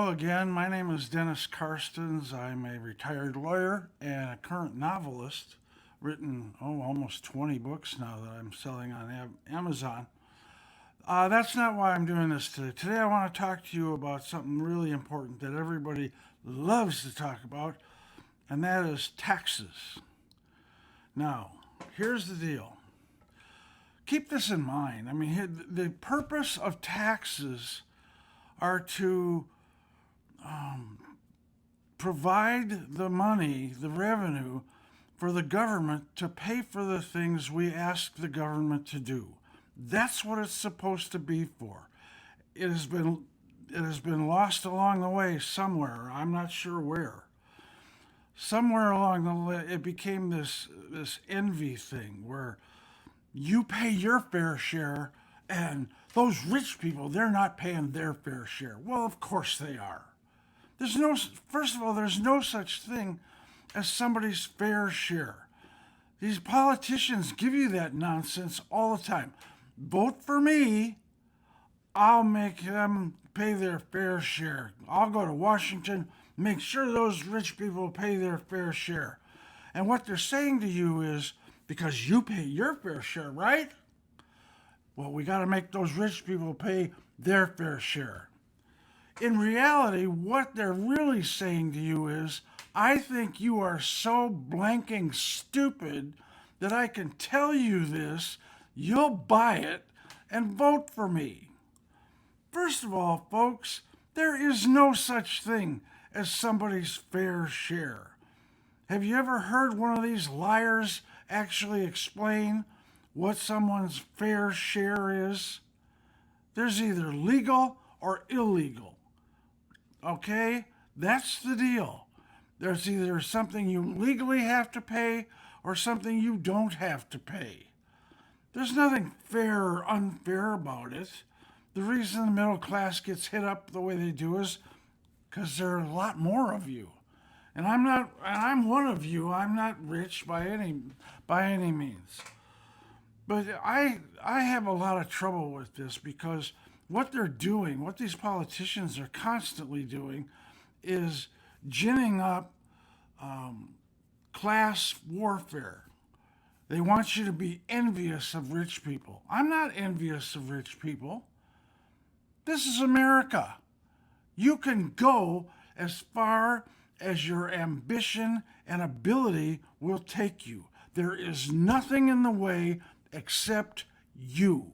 Hello again. My name is Dennis Karstens. I'm a retired lawyer and a current novelist. Written almost 20 books now that I'm selling on Amazon. That's not why I'm doing this today. Today I want to talk to you about something really important that everybody loves to talk about, and that is taxes. Now, here's the deal. Keep this in mind. I mean, the purpose of taxes are to provide the money, the revenue, for the government to pay for the things we ask the government to do. That's what it's supposed to be for. It has been it has been lost along the way somewhere. I'm not sure where. Somewhere along the way, it became this envy thing where you pay your fair share and those rich people, they're not paying their fair share. Well, of course they are. First of all, there's no such thing as somebody's fair share. These politicians give you that nonsense all the time. Vote for me, I'll make them pay their fair share. I'll go to Washington, make sure those rich people pay their fair share. And what they're saying to you is, because you pay your fair share, right? Well, we got to make those rich people pay their fair share. In reality, what they're really saying to you is, I think you are so blanking stupid that I can tell you this, you'll buy it, and vote for me. First of all, folks, there is no such thing as somebody's fair share. Have you ever heard one of these liars actually explain what someone's fair share is? There's either legal or illegal. Okay? That's the deal. There's either something you legally have to pay or something you don't have to pay. There's nothing fair or unfair about it. The reason the middle class gets hit up the way they do is because there are a lot more of you. And I'm one of you. I'm not rich by any means. But I have a lot of trouble with this because what they're doing, what these politicians are constantly doing, is ginning up class warfare. They want you to be envious of rich people. I'm not envious of rich people. This is America. You can go as far as your ambition and ability will take you. There is nothing in the way except you.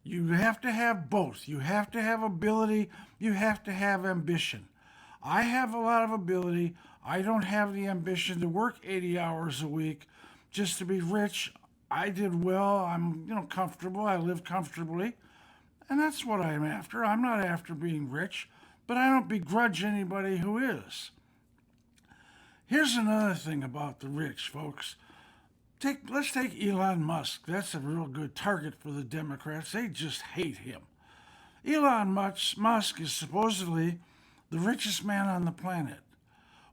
You have to have both. You have to have ability. You have to have ambition. I have a lot of ability. I don't have the ambition to work 80 hours a week just to be rich. I did well. I'm, comfortable. I live comfortably. And that's what I'm after. I'm not after being rich, but I don't begrudge anybody who is. Here's another thing about the rich, folks. Let's take Elon Musk. That's a real good target for the Democrats. They just hate him. Elon Musk is supposedly the richest man on the planet.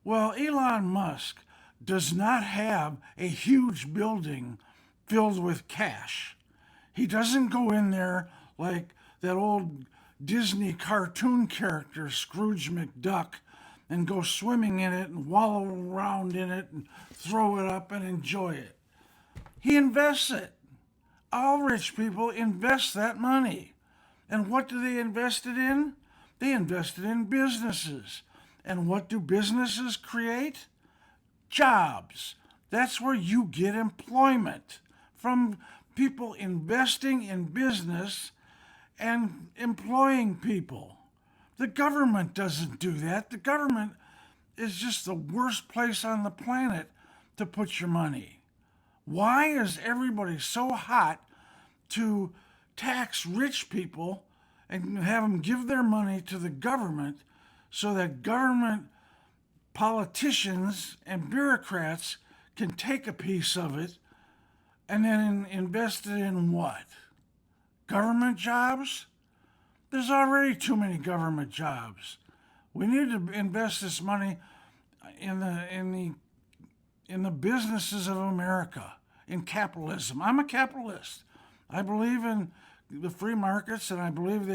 Well, Elon Musk does not have a huge building filled with cash. He doesn't go in there like that old Disney cartoon character, Scrooge McDuck, and go swimming in it and wallow around in it and throw it up and enjoy it. He invests it. All rich people invest that money. And what do they invest it in? They invest it in businesses. And what do businesses create? Jobs. That's where you get employment from people investing in business and employing people. The government doesn't do that. The government is just the worst place on the planet to put your money. Why is everybody so hot to tax rich people and have them give their money to the government so that government politicians and bureaucrats can take a piece of it and then invest it in what? Government jobs? There's already too many government jobs. We need to invest this money in the businesses of America, in capitalism. I'm a capitalist. I believe in the free markets, and I believe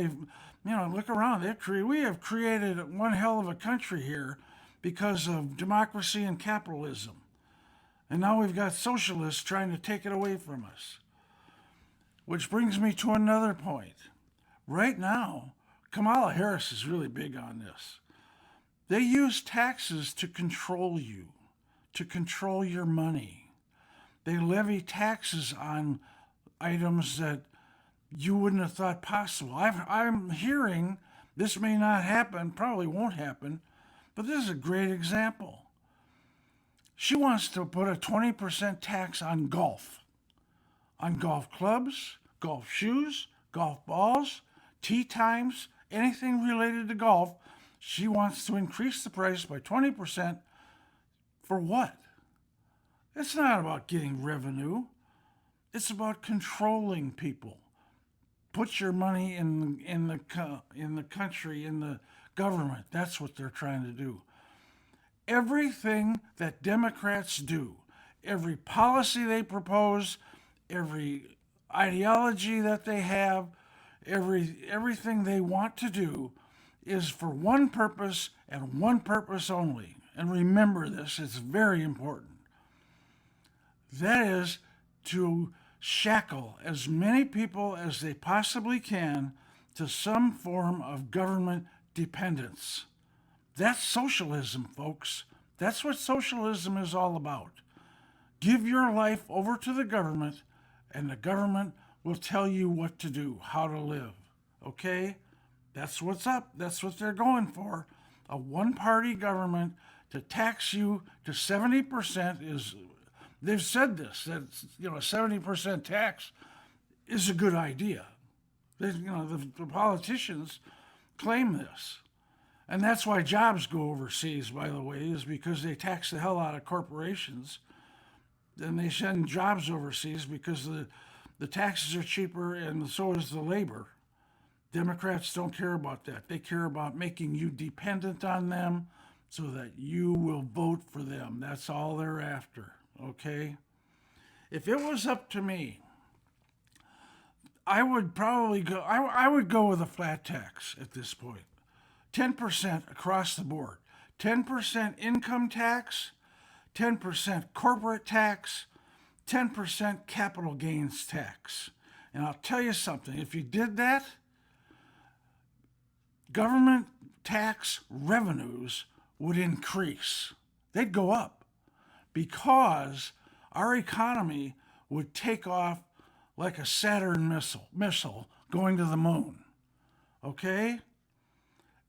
Look around. We have created one hell of a country here because of democracy and capitalism. And now we've got socialists trying to take it away from us. Which brings me to another point. Right now, Kamala Harris is really big on this. They use taxes to control you, to control your money. They levy taxes on items that you wouldn't have thought possible. I'm hearing this may not happen, probably won't happen, but this is a great example. She wants to put a 20% tax on golf clubs, golf shoes, golf balls, tee times, anything related to golf. She wants to increase the price by 20%. For what? It's not about getting revenue. It's about controlling people. Put your money in the country, in the government. That's what they're trying to do. Everything that Democrats do, every policy they propose, every ideology that they have, everything they want to do is for one purpose and one purpose only. And remember this, it's very important. That is to shackle as many people as they possibly can to some form of government dependence. That's socialism, folks. That's what socialism is all about. Give your life over to the government, and the government will tell you what to do, how to live. Okay? That's what's up. That's what they're going for. A one-party government to tax you to 70% is, they've said this, that a 70% tax is a good idea. The politicians claim this. And that's why jobs go overseas, by the way, is because they tax the hell out of corporations. Then they send jobs overseas because the taxes are cheaper and so is the labor. Democrats don't care about that. They care about making you dependent on them so that you will vote for them. That's all they're after, okay? If it was up to me, I would probably go, I would go with a flat tax at this point. 10% across the board. 10% income tax, 10% corporate tax, 10% capital gains tax. And I'll tell you something, if you did that, government tax revenues would increase. They'd go up because our economy would take off like a Saturn missile going to the moon. Okay?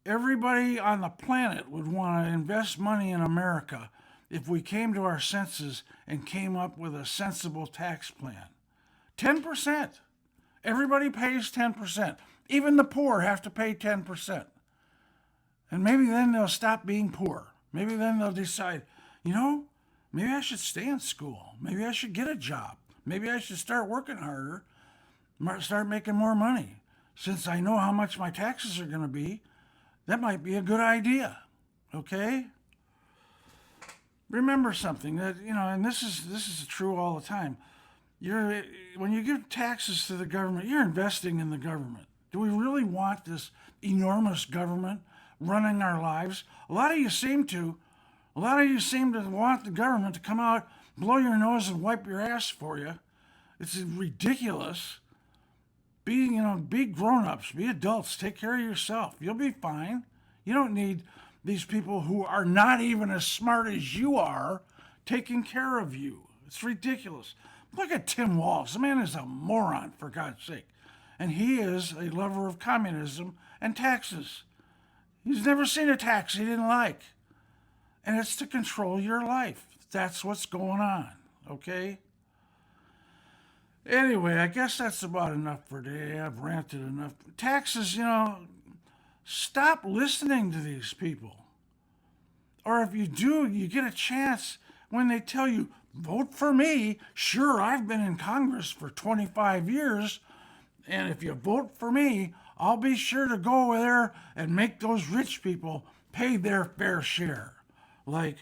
Everybody on the planet would want to invest money in America if we came to our senses and came up with a sensible tax plan. 10%. Everybody pays 10%. Even the poor have to pay 10%. And maybe then they'll stop being poor. Maybe then they'll decide, maybe I should stay in school. Maybe I should get a job. Maybe I should start working harder, start making more money. Since I know how much my taxes are going to be, that might be a good idea, okay? Remember something that, and this is true all the time. When you give taxes to the government, you're investing in the government. Do we really want this enormous government running our lives? A lot of you seem to want the government to come out, blow your nose and wipe your ass for you. It's ridiculous. Be grown-ups, be adults, take care of yourself. You'll be fine. You don't need these people who are not even as smart as you are taking care of you. It's ridiculous. Look at Tim Walz. The man is a moron, for God's sake. And he is a lover of communism and taxes. He's never seen a tax he didn't like. And it's to control your life. That's what's going on, okay? Anyway, I guess that's about enough for today. I've ranted enough. Taxes, stop listening to these people. Or if you do, you get a chance when they tell you, vote for me. Sure, I've been in Congress for 25 years, and if you vote for me, I'll be sure to go over there and make those rich people pay their fair share. Like,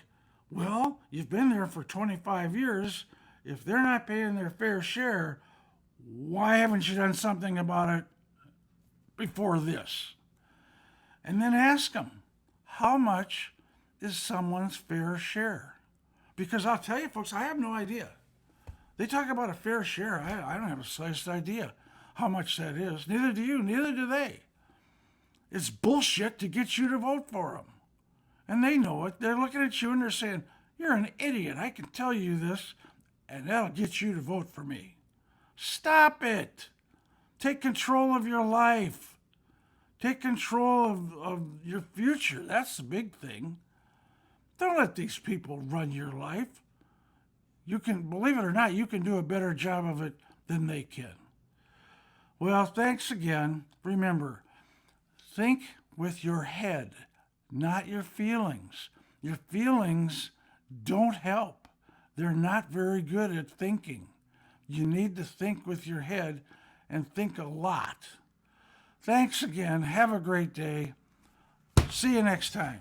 well, you've been there for 25 years. If they're not paying their fair share, why haven't you done something about it before this? And then ask them, how much is someone's fair share? Because I'll tell you, folks, I have no idea. They talk about a fair share. I don't have a slightest idea how much that is. Neither do you, neither do they. It's bullshit to get you to vote for them. And they know it. They're looking at you and they're saying, you're an idiot. I can tell you this, and that'll get you to vote for me. Stop it. Take control of your life. Take control of your future. That's the big thing. Don't let these people run your life. You can, believe it or not, you can do a better job of it than they can. Well, thanks again. Remember, think with your head, not your feelings. Your feelings don't help. They're not very good at thinking. You need to think with your head and think a lot. Thanks again. Have a great day. See you next time.